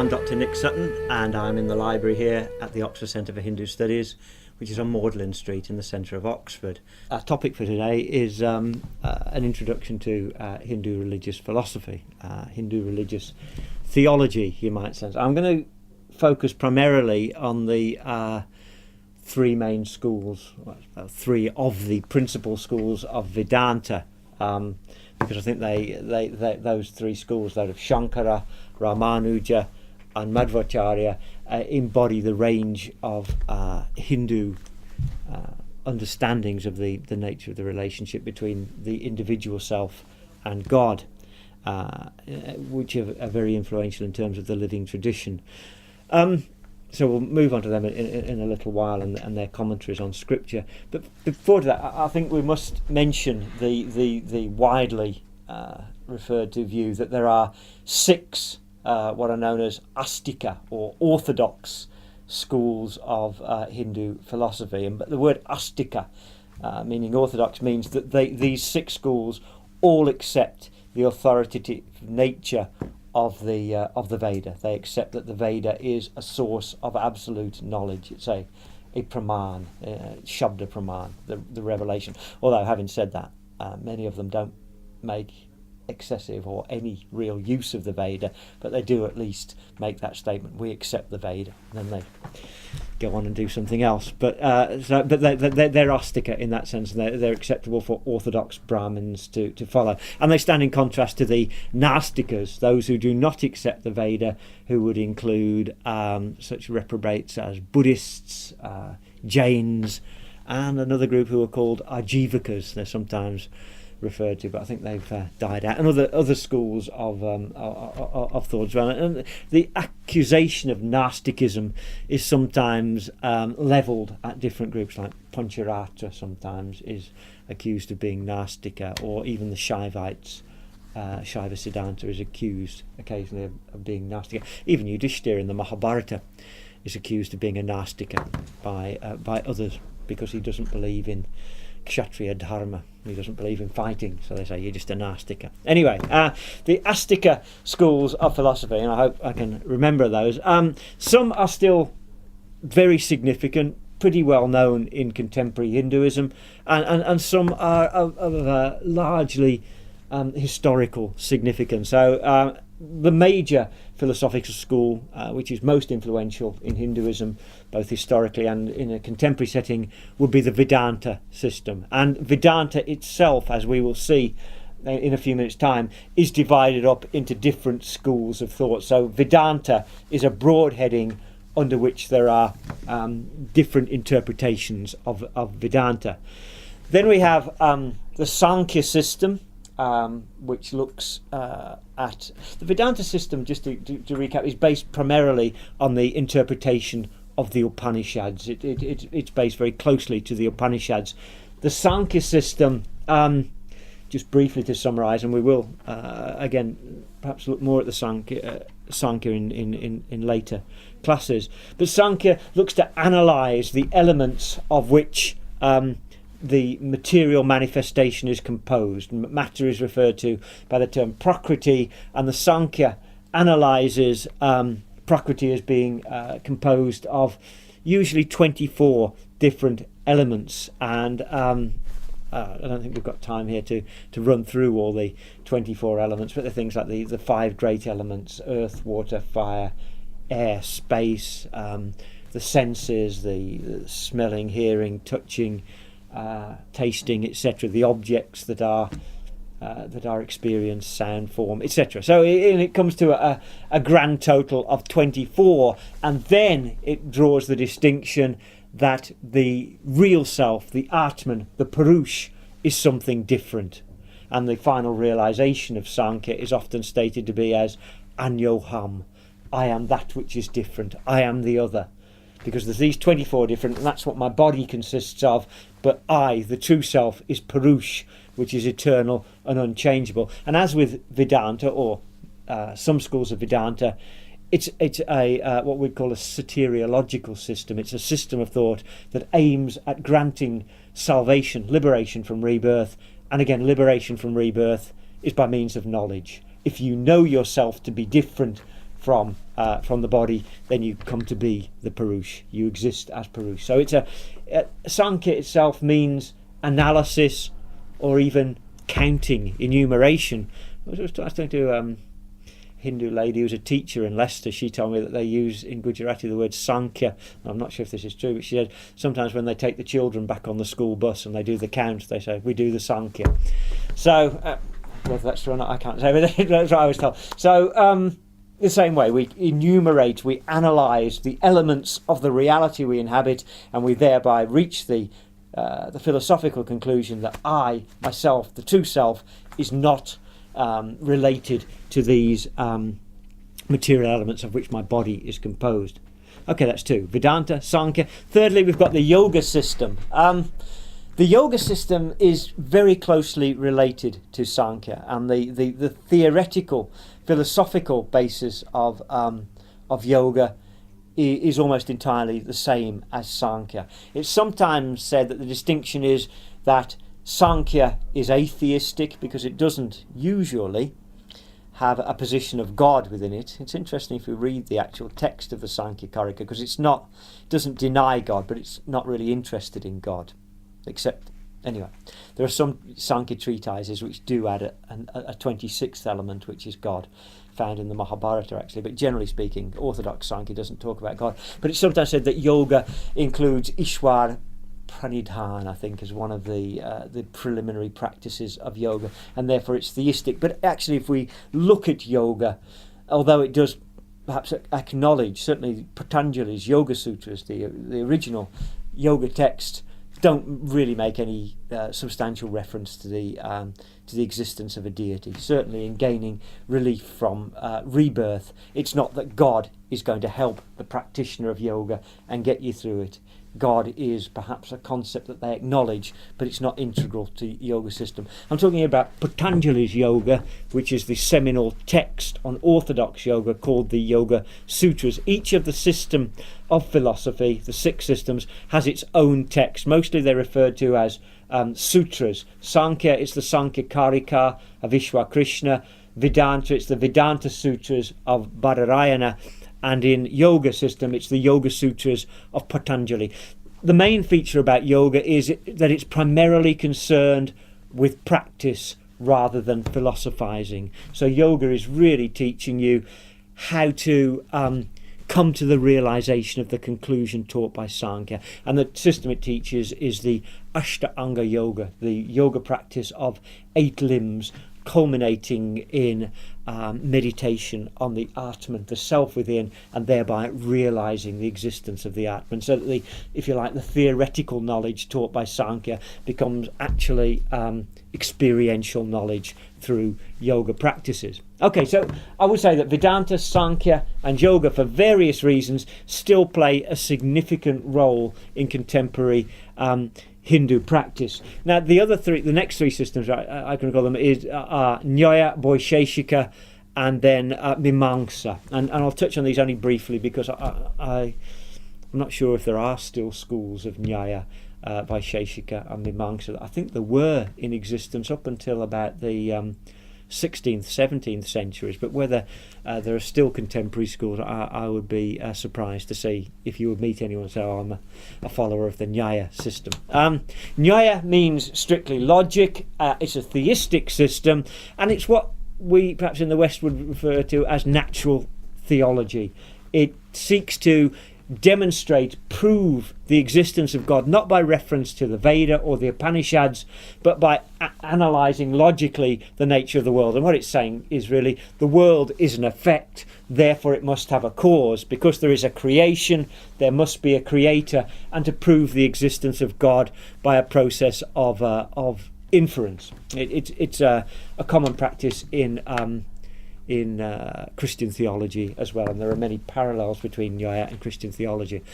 I'm Dr. Nick Sutton, and I'm in the library here at the Oxford Centre for Hindu Studies, which is on Magdalen Street in the centre of Oxford. Our topic for today is an introduction to Hindu religious philosophy, Hindu religious theology, you might say. I'm going to focus primarily on the three main schools, three of the principal schools of Vedanta, because I think they those three schools, that of Shankara, Ramanuja and Madhvacharya, embody the range of Hindu understandings of the nature of the relationship between the individual self and God, which are very influential in terms of the living tradition. So we'll move on to them in a little while and their commentaries on scripture. But before that, I think we must mention the widely referred to view that there are six what are known as Astika or orthodox schools of Hindu philosophy. But the word Astika, meaning orthodox, means that these six schools all accept the authoritative nature of the Veda. They accept that the Veda is a source of absolute knowledge. It's a praman, Shabda praman, the revelation. Although, having said that, many of them don't make excessive or any real use of the Veda, but they do at least make that statement: we accept the Veda. And then they go on and do something else. But they're Astika in that sense, and they're acceptable for orthodox Brahmins to follow. And they stand in contrast to the Nastikas, those who do not accept the Veda, who would include such reprobates as Buddhists, Jains, and another group who are called Ajivakas. They're sometimes referred to, but I think they've died out, and other schools of thought as well. And the accusation of Gnosticism is sometimes levelled at different groups, like Pancharatra sometimes is accused of being Gnostica, or even the Shaivites, Shaiva Siddhanta is accused occasionally of being Gnostica. Even Yudhishthira in the Mahabharata is accused of being a Gnostica by others, because he doesn't believe in Kshatriya Dharma. He doesn't believe in fighting, so they say you're just a Nastika. Anyway, the Astika schools of philosophy, and I hope I can remember those. Some are still very significant, pretty well known in contemporary Hinduism, and some are of largely historical significance. So the major philosophical school, which is most influential in Hinduism, both historically and in a contemporary setting, would be the Vedanta system. And Vedanta itself, as we will see in a few minutes' time, is divided up into different schools of thought. So Vedanta is a broad heading under which there are different interpretations of Vedanta. Then we have the Sankhya system, which looks at the Vedanta system, just to recap, is based primarily on the interpretation of the Upanishads. It's based very closely to the Upanishads. The Sankhya system, just briefly to summarise, and we will again perhaps look more at the Sankhya in later classes, but Sankhya looks to analyse the elements of which the material manifestation is composed. Matter is referred to by the term Prakriti, and the Sankhya analyses Prakriti as being composed of usually 24 different elements. And I don't think we've got time here to run through all the 24 elements, but the things like the five great elements: earth, water, fire, air, space, the senses, the smelling, hearing, touching, tasting, etc., the objects that are experienced, sound, form, etc. So it comes to a grand total of 24, and then it draws the distinction that the real self, the Atman, the Purush, is something different. And the final realization of Sankhya is often stated to be as Anyoham, I am that which is different, I am the other. Because there's these 24 different, and that's what my body consists of, but I, the true self, is Purush, which is eternal and unchangeable. And as with Vedanta, or some schools of Vedanta, it's a what we'd call a soteriological system. It's a system of thought that aims at granting salvation, liberation from rebirth. And again, liberation from rebirth is by means of knowledge. If you know yourself to be different from the body, then you come to be the Purush. You exist as Purush. So it's Sankhya itself means analysis or even counting, enumeration. I was talking to a Hindu lady who's a teacher in Leicester. She told me that they use in Gujarati the word Sankhya. I'm not sure if this is true, but she said sometimes when they take the children back on the school bus and they do the count, they say, we do the Sankhya. So whether that's true or not, I can't say, but that's what I was told. So the same way, we enumerate, we analyse the elements of the reality we inhabit, and we thereby reach the philosophical conclusion that I, myself, the true self, is not related to these material elements of which my body is composed. Okay, that's two. Vedanta, Sankhya. Thirdly, we've got the yoga system. The yoga system is very closely related to Sankhya, and the theoretical, philosophical basis of yoga is almost entirely the same as Sankhya. It's sometimes said that the distinction is that Sankhya is atheistic because it doesn't usually have a position of God within it. It's interesting if you read the actual text of the Sankhya Karika, because it doesn't deny God, but it's not really interested in God. Except, anyway, there are some Sankhya treatises which do add a 26th element, which is God, found in the Mahabharata actually, but generally speaking, Orthodox Sankhya doesn't talk about God. But it's sometimes said that yoga includes Ishwar Pranidhan, I think, as one of the preliminary practices of yoga, and therefore it's theistic. But actually, if we look at yoga, although it does perhaps acknowledge, certainly Patanjali's Yoga Sutras, the original yoga text, don't really make any substantial reference to the existence of a deity. Certainly in gaining relief from rebirth, it's not that God is going to help the practitioner of yoga and get you through it. God is perhaps a concept that they acknowledge, but it's not integral to yoga system. I'm talking about Patanjali's yoga, which is the seminal text on orthodox yoga called the Yoga Sutras. Each of the system of philosophy, the 6 systems, has its own text. Mostly they're referred to as sutras. Sankhya, it's the Sankhya Karika of Ishwar Krishna. Vedanta, it's the Vedanta Sutras of Badarayana. And in yoga system, it's the Yoga Sutras of Patanjali. The main feature about yoga is that it's primarily concerned with practice rather than philosophizing. So yoga is really teaching you how to come to the realization of the conclusion taught by Sankhya. And the system it teaches is the Ashtanga Yoga, the yoga practice of 8 limbs, culminating in meditation on the Atman, the self within, and thereby realizing the existence of the Atman. So that the, if you like, the theoretical knowledge taught by Sankhya becomes actually experiential knowledge through yoga practices. Okay, so I would say that Vedanta, Sankhya and yoga, for various reasons, still play a significant role in contemporary Hindu practice. Now, the next 3 systems, I can call them, is Nyaya, Vaisheshika, and then Mimamsa. And I'll touch on these only briefly because I'm not sure if there are still schools of Nyaya, Vaisheshika and Mimamsa. I think there were in existence up until about the 16th, 17th centuries, but whether there are still contemporary schools, I would be surprised to see if you would meet anyone and say, oh, I'm a follower of the Nyaya system. Nyaya means strictly logic. It's a theistic system, and it's what we perhaps in the West would refer to as natural theology. It seeks to demonstrate, prove the existence of God, not by reference to the Veda or the Upanishads, but by analysing logically the nature of the world. And what it's saying is really the world is an effect, therefore it must have a cause. Because there is a creation, there must be a creator, and to prove the existence of God by a process of inference. It's a common practice in Christian theology as well, and there are many parallels between Nyaya and Christian theology.